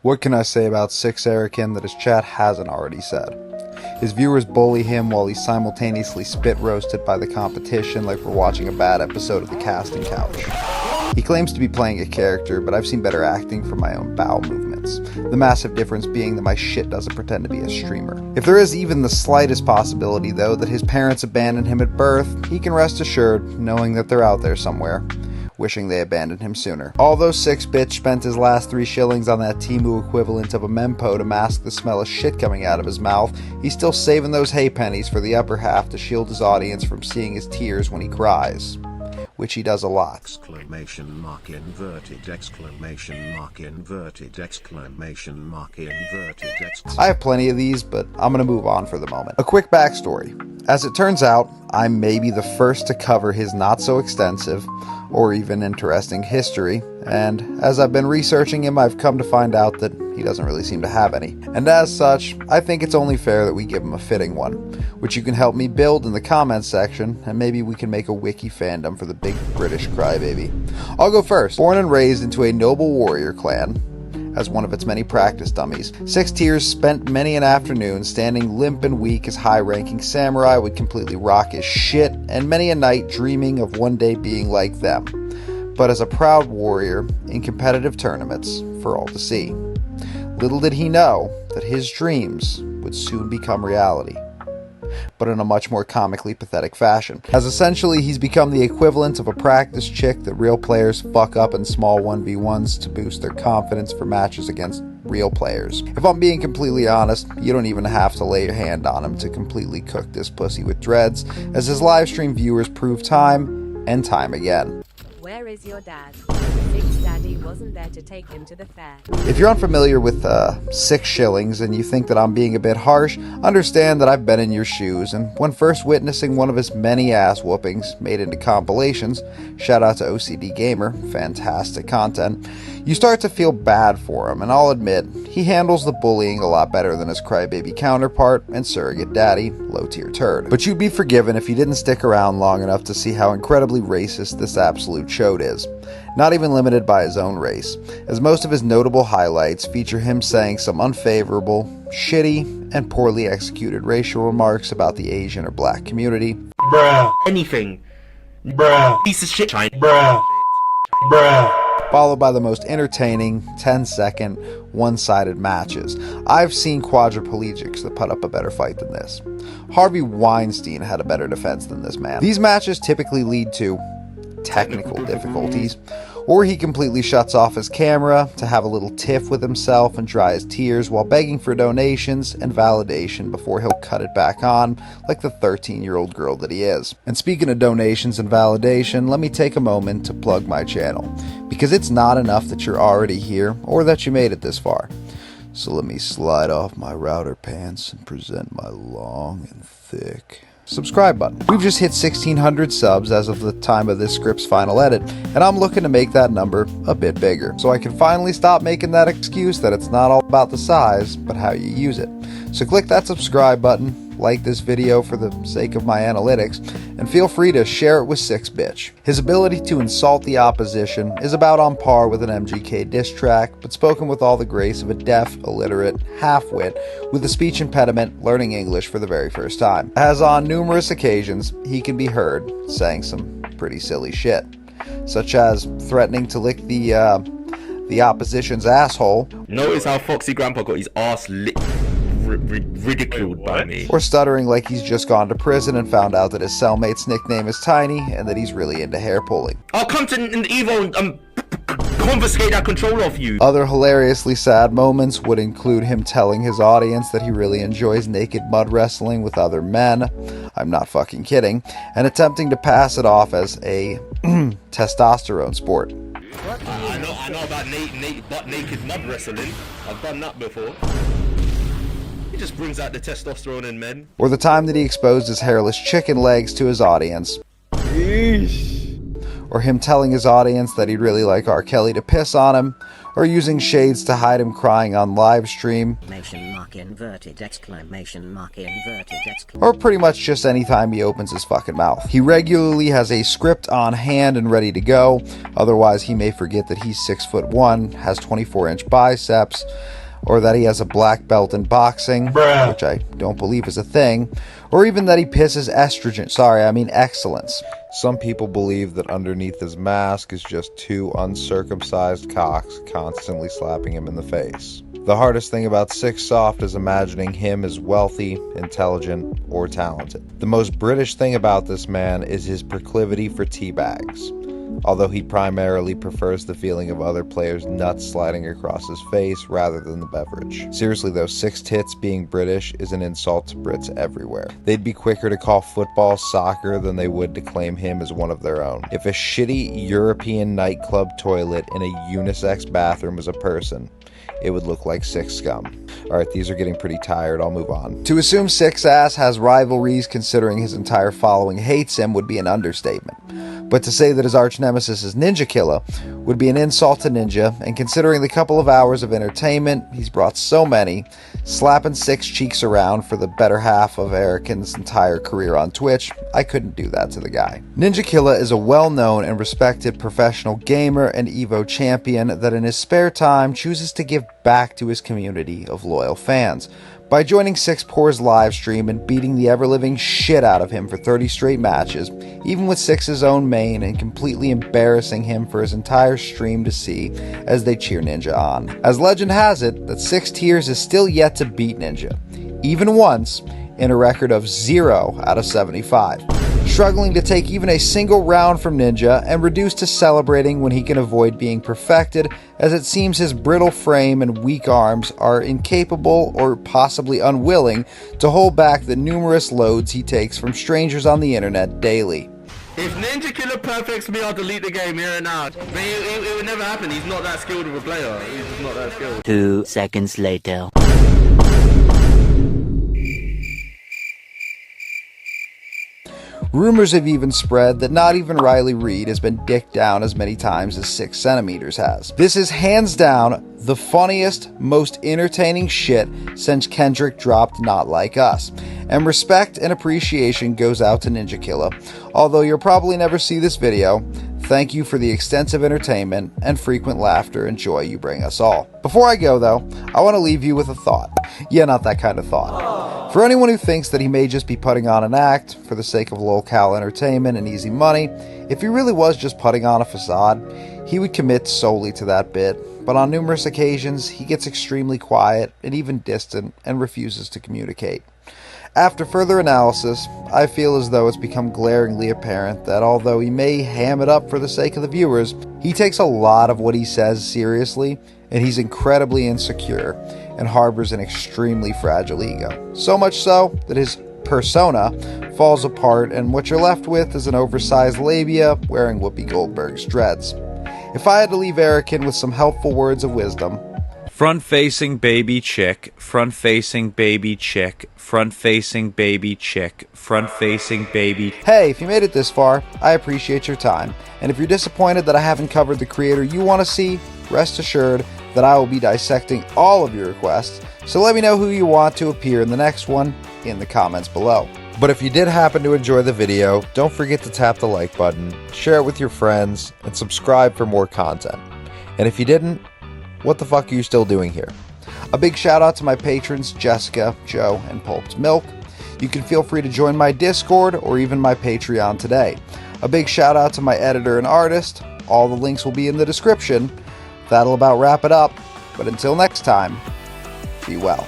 What can I say about 6ARAKIN that his chat hasn't already said? His viewers bully him while he's simultaneously spit roasted by the competition like we're watching a bad episode of The Casting Couch. He claims to be playing a character, but I've seen better acting from my own bowel movements. The massive difference being that my shit doesn't pretend to be a streamer. If there is even the slightest possibility, though, that his parents abandoned him at birth, he can rest assured knowing that they're out there somewhere, wishing they abandoned him sooner. Although 6bitch spent his last 3 shillings on that Temu equivalent of a mempo to mask the smell of shit coming out of his mouth, he's still saving those hay pennies for the upper half to shield his audience from seeing his tears when he cries. Which he does a lot. Exclamation mark inverted exclamation mark inverted exclamation mark inverted exclamation. I have plenty of these, but I'm gonna move on for the moment. A quick backstory. As it turns out, I'm maybe the first to cover his not so extensive or even interesting history, and as I've been researching him, I've come to find out that he doesn't really seem to have any. And as such, I think it's only fair that we give him a fitting one, which you can help me build in the comments section, and maybe we can make a wiki fandom for the big British crybaby. I'll go first. Born and raised into a noble warrior clan, as one of its many practice dummies, 6 Tiers spent many an afternoon standing limp and weak as high-ranking samurai would completely rock his shit, and many a night dreaming of one day being like them, but as a proud warrior in competitive tournaments for all to see. Little did he know that his dreams would soon become reality, but in a much more comically pathetic fashion, as essentially he's become the equivalent of a practice chick that real players fuck up in small 1v1s to boost their confidence for matches against real players. If I'm being completely honest, you don't even have to lay your hand on him to completely cook this pussy with dreads, as his livestream viewers prove time and time again. Where is your dad? Big Daddy wasn't there to take him to the fair. If you're unfamiliar with 6 shillings and you think that I'm being a bit harsh, understand that I've been in your shoes, and when first witnessing one of his many ass whoopings made into compilations, shout out to OCD Gamer, fantastic content, you start to feel bad for him, and I'll admit, he handles the bullying a lot better than his crybaby counterpart and surrogate daddy, LowTierGod. But you'd be forgiven if you didn't stick around long enough to see how incredibly racist this absolute chode is. Not even limited by his own race, as most of his notable highlights feature him saying some unfavorable, shitty, and poorly executed racial remarks about the Asian or black community. Bruh. Anything. Bruh. Piece of shit. Bruh. Bruh. Followed by the most entertaining 10-second, one-sided matches. I've seen quadriplegics that put up a better fight than this. Harvey Weinstein had a better defense than this man. These matches typically lead to technical difficulties, or he completely shuts off his camera to have a little tiff with himself and dry his tears while begging for donations and validation before he'll cut it back on like the 13-year-old girl that he is. And speaking of donations and validation, let me take a moment to plug my channel, because it's not enough that you're already here or that you made it this far. So let me slide off my router pants and present my long and thick subscribe button. We've just hit 1,600 subs as of the time of this script's final edit, and I'm looking to make that number a bit bigger, so I can finally stop making that excuse that it's not all about the size, but how you use it. So click that subscribe button, like this video for the sake of my analytics, and feel free to share it with 6bitch. His ability to insult the opposition is about on par with an MGK diss track, but spoken with all the grace of a deaf, illiterate, half-wit with a speech impediment learning English for the very first time. As on numerous occasions, he can be heard saying some pretty silly shit, such as threatening to lick the opposition's asshole. Notice how Foxy Grandpa got his ass ridiculed by me. Or stuttering like he's just gone to prison and found out that his cellmate's nickname is Tiny and that he's really into hair pulling. I'll come to Evo and confiscate that control off you. Other hilariously sad moments would include him telling his audience that he really enjoys naked mud wrestling with other men, I'm not fucking kidding, and attempting to pass it off as a testosterone sport. I know about butt naked mud wrestling. I've done that before. It just brings out the testosterone in men. Or the time that he exposed his hairless chicken legs to his audience. Eesh. or him telling his audience that he'd really like R. Kelly to piss on him, or using shades to hide him crying on live stream, or pretty much just any time he opens his fucking mouth. He regularly has a script on hand and ready to go, otherwise he may forget that he's 6'1", has 24-inch biceps, or that he has a black belt in boxing, which I don't believe is a thing, or even that he pisses excellence. Some people believe that underneath his mask is just two uncircumcised cocks constantly slapping him in the face. The hardest thing about 6Soft is imagining him as wealthy, intelligent, or talented. The most British thing about this man is his proclivity for teabags, although he primarily prefers the feeling of other players' nuts sliding across his face rather than the beverage. Seriously though, 6 tits being British is an insult to Brits everywhere. They'd be quicker to call football soccer than they would to claim him as one of their own. If a shitty European nightclub toilet in a unisex bathroom was a person, it would look like 6 scum. Alright, these are getting pretty tired, I'll move on. To assume 6ass has rivalries considering his entire following hates him would be an understatement. But to say that his arch nemesis is Ninjakilla would be an insult to Ninja, and considering the couple of hours of entertainment he's brought so many, slapping 6 cheeks around for the better half of Aricin's entire career on Twitch, I couldn't do that to the guy. Ninjakilla is a well-known and respected professional gamer and Evo champion that in his spare time chooses to give back to his community of loyal fans by joining 6Pour's live stream and beating the ever-living shit out of him for 30 straight matches, even with 6's own main, and completely embarrassing him for his entire stream to see as they cheer Ninja on. As legend has it, that 6 Tiers is still yet to beat Ninja, even once, in a record of 0 out of 75. Struggling to take even a single round from Ninja, and reduced to celebrating when he can avoid being perfected, as it seems his brittle frame and weak arms are incapable or possibly unwilling to hold back the numerous loads he takes from strangers on the internet daily. If Ninjakilla perfects me, I'll delete the game here and now. It would never happen. He's not that skilled of a player. He's just not that skilled. 2 seconds later. Rumors have even spread that not even Riley Reid has been dicked down as many times as 6 centimeters has. This is hands down the funniest, most entertaining shit since Kendrick dropped Not Like Us. And respect and appreciation goes out to Ninjakilla. Although you'll probably never see this video, thank you for the extensive entertainment and frequent laughter and joy you bring us all. Before I go though, I want to leave you with a thought. Yeah, not that kind of thought. For anyone who thinks that he may just be putting on an act for the sake of locale entertainment and easy money, if he really was just putting on a facade, he would commit solely to that bit. But on numerous occasions, he gets extremely quiet and even distant and refuses to communicate. After further analysis, I feel as though it's become glaringly apparent that although he may ham it up for the sake of the viewers, he takes a lot of what he says seriously, and he's incredibly insecure and harbors an extremely fragile ego. So much so that his persona falls apart, and what you're left with is an oversized labia wearing Whoopi Goldberg's dreads. If I had to leave Aricin with some helpful words of wisdom: front-facing baby chick, front-facing baby chick, front-facing baby chick, front-facing baby. Hey, if you made it this far, I appreciate your time. And if you're disappointed that I haven't covered the creator you want to see, rest assured that I will be dissecting all of your requests, so let me know who you want to appear in the next one in the comments below. But if you did happen to enjoy the video, don't forget to tap the like button, share it with your friends, and subscribe for more content. And if you didn't, what the fuck are you still doing here? A big shout out to my patrons Jessica, Joe, and Pulped Milk. You can feel free to join my Discord or even my Patreon today. A big shout out to my editor and artist. All the links will be in the description. That'll about wrap it up. But until next time, be well.